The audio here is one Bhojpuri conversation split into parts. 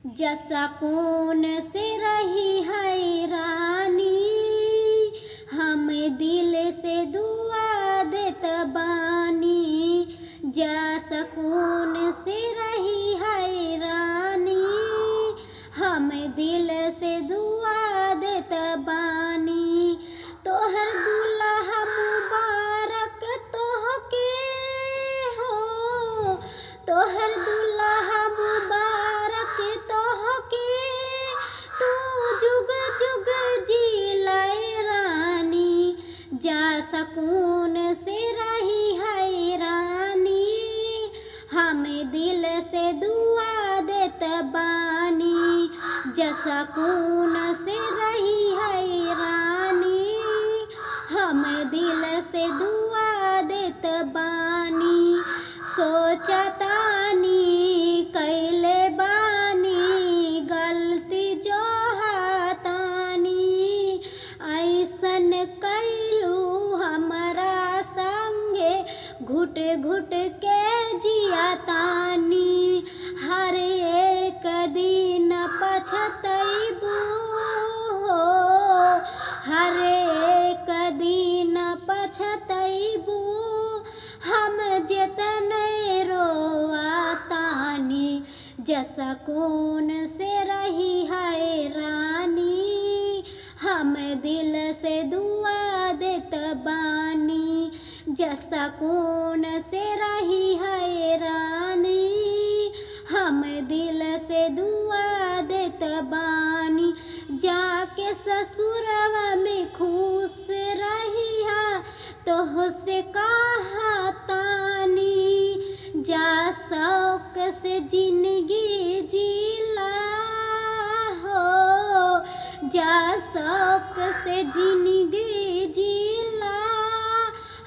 जसा कौन से रही हैरानी, हम दिल से दुआ देत बानी। जसा कौन से रही हैरानी, हम दिल से दुआ देत बानी। तोहर दुल्हा मुबारक तोहके हो, तोहर दुल्हा मुबारक तोहके। तू जुग जुग जिलाए रानी, जा सकून से रही हैरानी। हम दिल से दुआ देत बानी, जसा कौन से रही हैरानी। हम दिल से दुआ देत बानी। सोचतानी कैले बानी गलती जो हातानी, ऐसन कैलू हमरा संगे घुट घुट के जियातानी। हर एक दिन पछतैबू हो, हर एक दिन पछतैबू। हम जतने रोआतानी, जसा कौन से रही हैरानी। हम दिल से दुआ देत बानी, जसा कौन से रही हैरानी। हम दिल से दुआ देत बानी। जाके ससुरवा में खुश रहिया तोह से कहा तानी। जा शौक से जिंदगी जीला हो, जा शौक से जिंदगी जीला।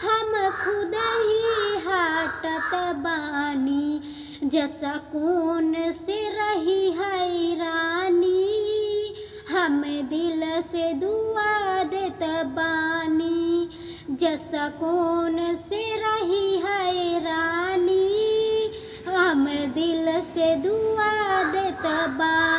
हम खुद ही हाटत बानी, जसा कौन से रही हैरानी। हम दिल से दुआ देत बानी, जसा कौन से रही हैरानी। हम दिल से दुआ देत बानी।